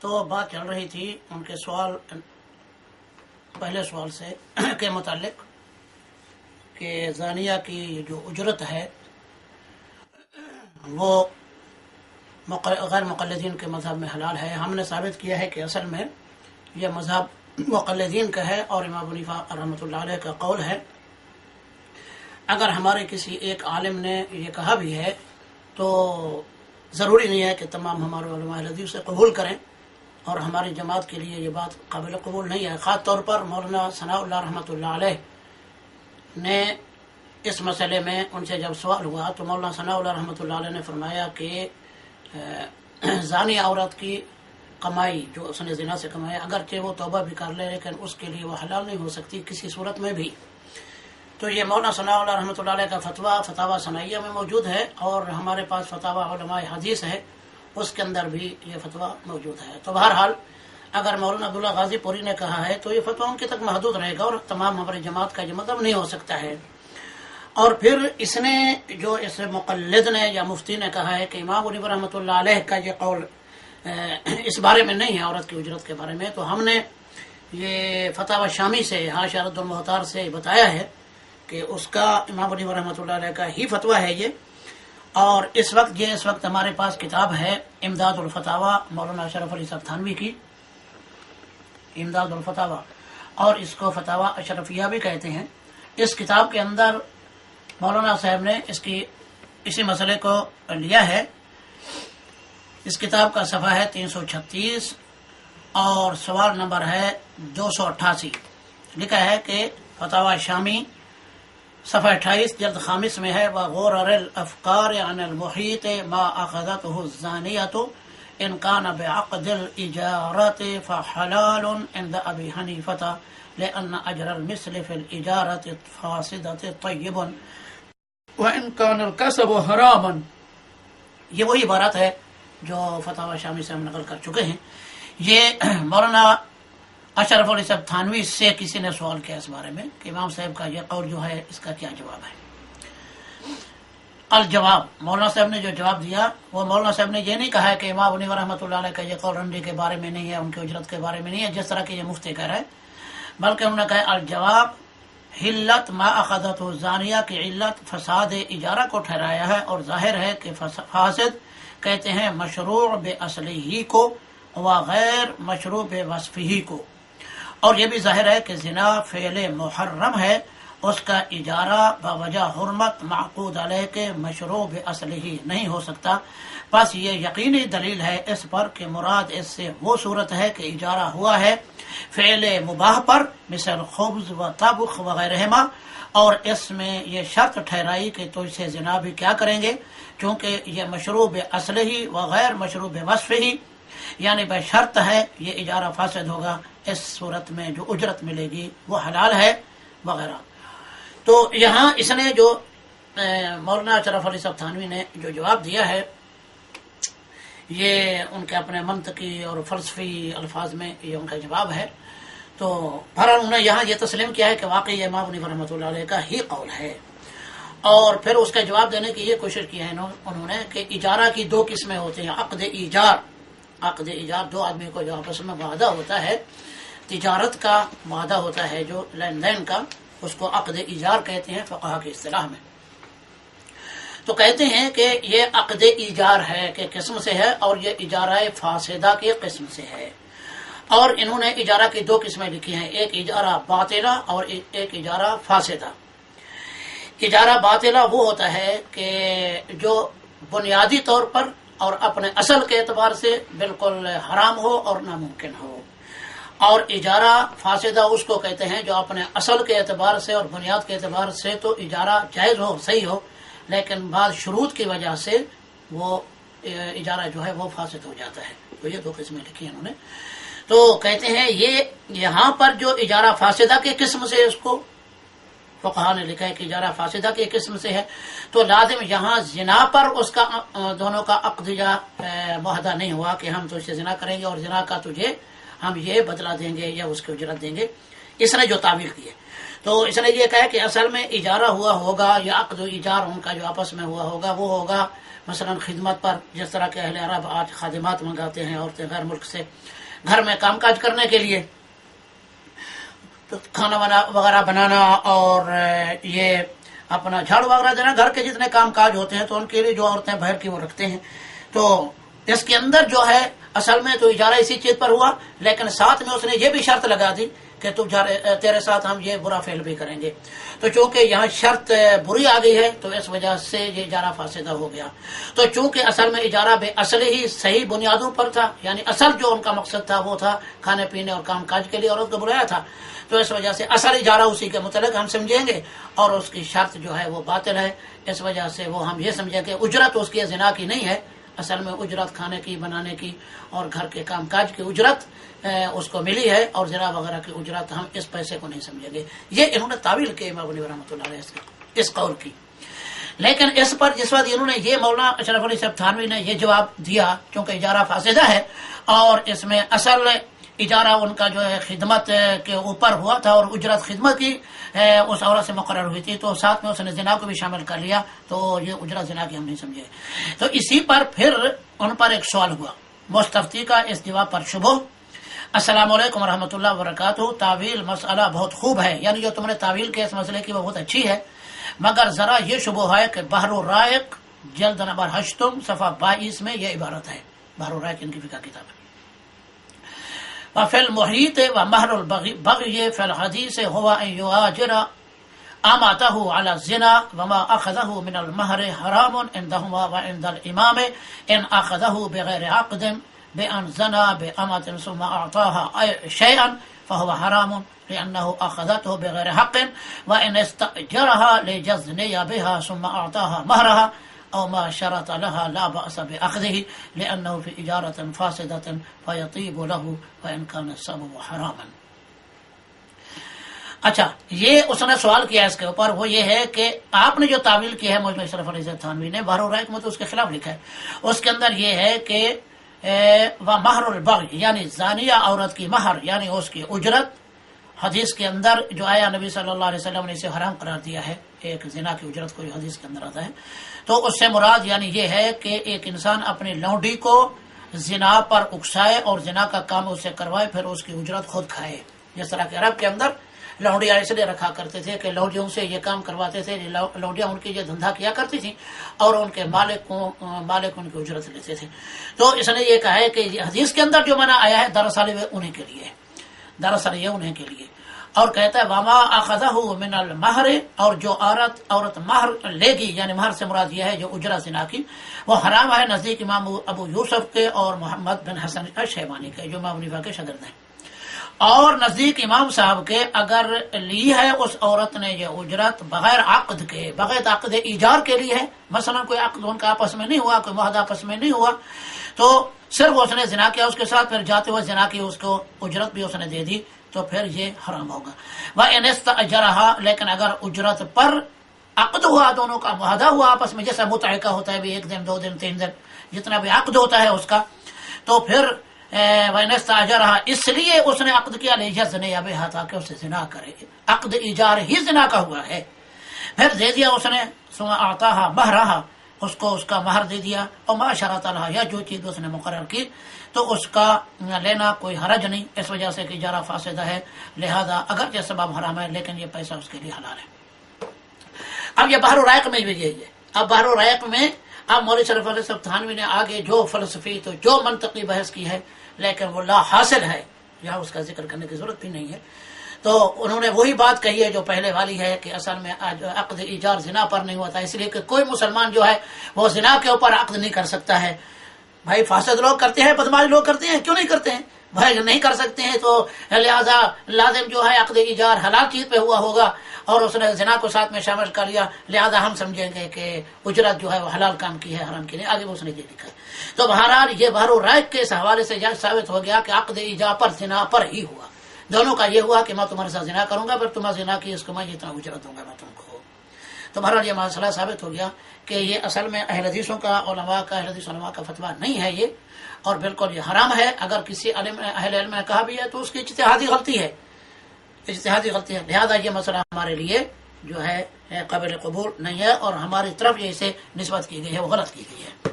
تو بات چل رہی تھی ان کے سوال، پہلے سوال سے کے متعلق کہ زانیہ کی جو اجرت ہے وہ غیر مقلدین کے مذہب میں حلال ہے۔ ہم نے ثابت کیا ہے کہ اصل میں یہ مذہب مقلدین کا ہے اور امام ابو حنیفہ رحمۃ اللہ علیہ کا قول ہے۔ اگر ہمارے کسی ایک عالم نے یہ کہا بھی ہے تو ضروری نہیں ہے کہ تمام ہمارے علماء حدیث سے قبول کریں، اور ہماری جماعت کے لیے یہ بات قابل قبول نہیں ہے۔ خاص طور پر مولانا ثناء اللہ رحمۃ اللہ علیہ نے اس مسئلے میں ان سے جب سوال ہوا تو مولانا ثناء اللہ رحمۃ اللہ علیہ نے فرمایا کہ زانی عورت کی کمائی جو اس نے زنا سے کمائی، اگرچہ وہ توبہ بھی کر لے لیکن اس کے لیے وہ حلال نہیں ہو سکتی کسی صورت میں بھی۔ تو یہ مولانا ثناء اللہ رحمۃ اللہ علیہ کا فتاویٰ ثنائیہ میں موجود ہے، اور ہمارے پاس فتاویٰ علماء حدیث ہے، اس کے اندر بھی یہ فتویٰ موجود ہے۔ تو بہرحال اگر مولانا عبداللہ غازی پوری نے کہا ہے تو یہ فتویٰ ان کے تک محدود رہے گا، اور تمام ہماری جماعت کا یہ مطلب نہیں ہو سکتا ہے۔ اور پھر اس نے جو اس مقلد نے یا مفتی نے کہا ہے کہ امام ابو حنیفہ رحمۃ اللہ علیہ کا یہ قول اس بارے میں نہیں ہے، عورت کی اجرت کے بارے میں، تو ہم نے یہ فتاوی شامی سے حاشیہ رد المختار سے بتایا ہے کہ اس کا امام ابو حنیفہ رحمۃ اللہ علیہ کا ہی فتویٰ ہے یہ۔ اور اس وقت ہمارے پاس کتاب ہے امداد الفتاویٰ مولانا اشرف علی صاحب تھانوی کی، امداد الفتاویٰ، اور اس کو فتاویٰ اشرفیہ بھی کہتے ہیں۔ اس کتاب کے اندر مولانا صاحب نے اسی مسئلے کو لیا ہے۔ اس کتاب کا صفحہ ہے 336 اور سوال نمبر ہے 288۔ لکھا ہے کہ فتاویٰ شامی صفحہ 28 جلد خامس میں ہے، وَغُرَرِ الْأَفْقَارِ عَنِ الْمُحِيطِ مَا أَخَذَتْهُ الزَّانِيَةُ إِنْ كَانَ بِعَقْدِ الْإِجَارَةِ فَحَلَالٌ عِنْدَ أَبِي حَنِيفَةَ لِأَنَّ أَجْرَ الْمِثْلِ فِي الْإِجَارَةِ الْفَاسِدَةِ طَيِّبٌ وَإِنْ كَانَ الْكَسْبُ حَرَامًا۔ یہ وہی عبارت ہے جو فتاویٰ شامی سے ہم نقل کر چکے ہیں۔ یہ مولانا اشرف علی صاحب تھانوی سے کسی نے سوال کیا اس بارے میں کہ امام صاحب کا یہ قول جو ہے اس کا کیا جواب ہے۔ الجواب، مولانا صاحب نے جو جواب دیا وہ مولانا صاحب نے یہ نہیں کہا ہے کہ امام ابو حنیفہ رحمۃ اللہ علیہ کا یہ قول رنڈی کے بارے میں نہیں ہے، ان کی اجرت کے بارے میں نہیں ہے جس طرح کہ یہ مفتی کہہ رہا ہے، بلکہ انہوں نے کہا الجواب حلت ما اخذت الزانیہ کی علت فساد اجارہ کو ٹھہرایا ہے، اور ظاہر ہے کہ فاسد کہتے ہیں مشروع بے اصلی کو و غیر مشروع بے وصفی کو، اور یہ بھی ظاہر ہے کہ زنا فعل محرم ہے، اس کا اجارہ بوجہ حرمت معقود علیہ کے مشروع باصلہ نہیں ہو سکتا۔ بس یہ یقینی دلیل ہے اس پر کہ مراد اس سے وہ صورت ہے کہ اجارہ ہوا ہے فعل مباح پر، مثل خبز و طبخ وغیرہما، اور اس میں یہ شرط ٹھہرائی کہ تو اسے زنا بھی کیا کریں گے، چونکہ یہ مشروع باصلہ و غیر مشروع بوصفہ، یعنی بشرط ہے یہ اجارہ فاسد ہوگا، اس صورت میں جو اجرت ملے گی وہ حلال ہے وغیرہ۔ تو یہاں اس نے جو مولانا اشرف علی صاحب تھانوی نے جو جواب دیا ہے یہ ان کے اپنے منطقی اور فلسفی الفاظ میں یہ ان کا جواب ہے۔ تو بہرحال انہوں نے یہاں یہ تسلیم کیا ہے کہ واقعی یہ امام ابو حنیفہ رحمۃ اللہ علیہ کا ہی قول ہے، اور پھر اس کا جواب دینے کی یہ کوشش کی ہے انہوں نے کہ اجارہ کی دو قسمیں ہوتی ہیں۔ عقد ایجار دو آدمی کو جو آپس میں معاہدہ ہوتا ہے، تجارت کا معاہدہ ہوتا ہے جو لین دین کا، اس کو عقد ایجار کہتے ہیں فقہا کی اصطلاح میں۔ تو کہتے ہیں کہ یہ عقد ایجار ہے کہ قسم سے ہے، اور یہ اجارہ فاسدہ کی قسم سے ہے، اور انہوں نے اجارہ کی دو قسمیں لکھی ہیں، ایک اجارہ باطلہ اور ایک اجارہ فاسدہ۔ اجارہ باطلہ وہ ہوتا ہے کہ جو بنیادی طور پر اور اپنے اصل کے اعتبار سے بالکل حرام ہو اور ناممکن ہو، اور اجارہ فاسدہ اس کو کہتے ہیں جو اپنے اصل کے اعتبار سے اور بنیاد کے اعتبار سے تو اجارہ جائز ہو، صحیح ہو، لیکن بعض شروط کی وجہ سے وہ اجارہ جو ہے وہ فاسد ہو جاتا ہے۔ تو یہ دو قسمیں لکھی ہیں انہوں نے۔ تو کہتے ہیں یہ یہاں پر جو اجارہ فاسدہ کی قسم سے اس کو فقہا نے لکھا ہے کہ اجارہ فاسدہ کی قسم سے ہے، تو لازم یہاں زنا پر اس کا دونوں کا عقد یا معاہدہ نہیں ہوا کہ ہم تو اس سے زنا کریں گے اور زنا کا تجھے ہم یہ بدلہ دیں گے یا اس کی اجرت دیں گے، اس نے جو تعبیر کی ہے۔ تو اس نے یہ کہا کہ اصل میں اجارہ ہوا ہوگا یا عقد و ایجار ان کا جو آپس میں ہوا ہوگا وہ ہوگا مثلا خدمت پر، جس طرح کے اہل عرب آج خادمات منگاتے ہیں عورتیں غیر ملک سے گھر میں کام کاج کرنے کے لیے، کھانا وغیرہ بنانا اور یہ اپنا جھاڑو وغیرہ دینا، گھر کے جتنے کام کاج ہوتے ہیں تو ان کے لیے جو عورتیں باہر کی وہ رکھتے ہیں. تو اس کے اندر جو ہے اصل میں تو اجارہ اسی چیز پر ہوا، لیکن ساتھ میں اس نے یہ بھی شرط لگا دی کہ تیرے ساتھ ہم یہ برا فعل بھی کریں گے. تو چونکہ یہاں شرط بری آ گئی ہے تو اس وجہ سے یہ اجارہ فاسدہ ہو گیا. تو چونکہ اصل میں اجارہ بے اصل ہی صحیح بنیادوں پر تھا، یعنی اصل جو ان کا مقصد تھا وہ تھا کھانے پینے اور کام کاج کے لیے عورت کو بلایا تھا، تو اس وجہ سے اصل اجارہ اسی کے متعلق ہم سمجھیں گے اور اس کی شرط جو ہے وہ باطل ہے. اس وجہ سے وہ ہم یہ سمجھیں کہ اجرت اس کی زنا کی نہیں ہے، اصل میں اجرت کھانے کی، بنانے کی اور گھر کے کام کاج کی اجرت اس کو ملی ہے، اور زنا وغیرہ کی اجرت ہم اس پیسے کو نہیں سمجھیں گے. یہ انہوں نے تعویل کی امام ابو حنیفہ رحمۃ اللہ علیہ اس قول کی. لیکن اس پر جس وقت انہوں نے یہ مولانا اشرف علی صاحب تھانوی نے یہ جواب دیا، چونکہ اجارہ فاسدہ ہے اور اس میں اصل اجارہ ان کا جو ہے خدمت کے اوپر ہوا تھا اور اجرت خدمت کی اس عورت سے مقرر ہوئی تھی، تو ساتھ میں اس نے زنا کو بھی شامل کر لیا، تو یہ اجرت زنا کی ہم نہیں سمجھے. تو اسی پر پھر ان پر ایک سوال ہوا مستفتی کا، اس جواب پر شبہ. السلام علیکم ورحمۃ اللہ وبرکاتہ. تعویل مسئلہ بہت خوب ہے، یعنی جو تم نے تعویل کے اس مسئلے کی وہ بہت اچھی ہے، مگر ذرا یہ شبہ ہے کہ بحر الرائق جلد نمبر 8 صفحہ 22 میں یہ عبارت ہے. بحر الرائق ان کی فقہ کتاب ہے. وفي المحيط ومهر البغي في الحديث هو أن يؤاجر أمته على الزنا، وما أخذه من المهر حرام عندهما وعند الإمام إن أخذه بغير عقد بأن زنى بأمة ثم أعطاها شيئا فهو حرام لأنه أخذته بغير حق، وإن استأجرها ليجزني بها ثم أعطاها مهرها أو ما شرط لها لا بأس بأخذه لأنه في إجارة فاسدة فيطيب له وإن كان السبب حراما. اچھا، یہ اس نے سوال کیا اس کے اوپر، وہ یہ ہے کہ آپ نے جو تعویل کی ہے مولانا اشرف علی صاحب تھانوی نے بحر الرائق میں تو اس کے خلاف لکھا ہے. اس کے اندر یہ ہے کہ مہر البغی یعنی زانیہ عورت کی مہر یعنی اس کی اجرت، حدیث کے اندر جو آیا نبی صلی اللہ علیہ وسلم نے اسے حرام قرار دیا ہے، ایک زنا کی اجرت کو جو حدیث کے اندر آتا ہے. تو اس سے مراد یعنی یہ ہے کہ ایک انسان اپنی لونڈی کو زنا پر اکسائے اور زنا کا کام اسے کروائے، پھر اس کی اجرت خود کھائے. جس طرح کہ عرب کے اندر لونڈیاں اس لیے رکھا کرتے تھے کہ لونڈیوں سے یہ کام کرواتے تھے، لونڈیاں ان کی یہ دھندا کیا کرتی تھیں اور ان کے مالک ان کی اجرت لیتے تھے. تو اس نے یہ کہا ہے کہ حدیث کے اندر جو منع آیا ہے دراصل وہ انہیں کے لیے، دراصل یہ انہیں کے لیے. اور کہتا ہے وما اخذہ من المہر، اور جو عورت مہر لے گی، یعنی مہر سے مراد یہ ہے جو اجرت زنا کی، وہ حرام ہے نزدیک امام ابو یوسف کے اور محمد بن حسن الشیبانی کے جو امام حنیفہ کے شاگرد ہیں. اور نزدیک امام صاحب کے اگر لی ہے اس عورت نے یہ اجرت بغیر عقد کے، بغیر عقد ایجار کے لیے ہے، مثلا کوئی عقد ان کا آپس میں نہیں ہوا، کوئی معاہدہ آپس میں نہیں ہوا، تو صرف اس نے زنا کیا اس کے ساتھ، پھر جاتے ہوئے زنا کی اس کو اجرت بھی اس نے دے دی، تو پھر یہ حرام ہوگا. وَإِنِ اسْتَأْجَرَهَا، لیکن اگر اجرت پر عقد ہوا، دونوں کا معاہدہ ہوا آپس میں، جیسا متعہ کا ہوتا ہے بھی 1 دن 2 دن 3 دن جتنا بھی عقد ہوتا ہے اس کا، تو پھر وَإِنِ اسْتَأْجَرَهَا اس لیے اس نے عقد کیا لِيَجْزِنِيَ بِهَا تاکہ اس سے زنا کرے، عقد ایجار ہی زنا کا ہوا ہے. پھر دے دیا اس نے ثُمَّ أَعْطَاهَا مَهْرَهَا، اس کو اس کا مہر دے دیا، اور ما شرط لها، یا جو چیز اس نے مقرر کی تو اس کا لینا کوئی حرج نہیں، اس وجہ سے کہ اجارہ فاسدہ ہے، لہذا اگر یہ سبب حرام ہے لیکن یہ پیسہ اس کے لیے حلال ہے. اب یہ بحر الرائق میں بھی یہی ہے. اب بحر الرائق میں اب مولوی شریف علیہ صاحب تھانوی نے آگے جو فلسفی تو جو منطقی بحث کی ہے لیکن وہ لا حاصل ہے، یہاں اس کا ذکر کرنے کی ضرورت بھی نہیں ہے. تو انہوں نے وہی بات کہی ہے جو پہلے والی ہے کہ اصل میں عقد ایجار زنا پر نہیں ہوتا، اس لیے کہ کوئی مسلمان جو ہے وہ زنا کے اوپر عقد نہیں کر سکتا ہے. بھائی فاسد لوگ کرتے ہیں، بدماش لوگ کرتے ہیں، کیوں نہیں کرتے ہیں بھائی؟ نہیں کر سکتے ہیں تو لہذا لازم جو ہے عقد ایجار حلال چیز پہ ہوا ہوگا اور اس نے زنا کو ساتھ میں شامل کر لیا، لہذا ہم سمجھیں گے کہ اجرت جو ہے وہ حلال کام کی ہے، حرام کی نہیں. آگے وہ اس نے یہ لکھا ہے. تو بہرحال یہ بحر الرائق کے اس حوالے سے ثابت ہو گیا کہ عقد ایجار پر زنا پر ہی ہوا. دونوں کا یہ ہوا کہ میں تمہارے ساتھ زنا کروں گا، پھر تمہیں زنا کی اس کو میں اتنا اجرت دوں گا میں تم کو. تو بہرحال یہ مسئلہ ثابت ہو گیا کہ یہ اصل میں اہل حدیثوں کا اہل حدیث علماء کا فتویٰ نہیں ہے یہ، اور بالکل یہ حرام ہے. اگر کسی اہل علم نے کہا بھی ہے تو اس کی اجتہادی غلطی ہے، اجتہادی غلطی ہے. لہذا یہ مسئلہ ہمارے لیے جو ہے قابل قبول نہیں ہے، اور ہماری طرف یہ اسے نسبت کی گئی ہے وہ غلط کی گئی ہے۔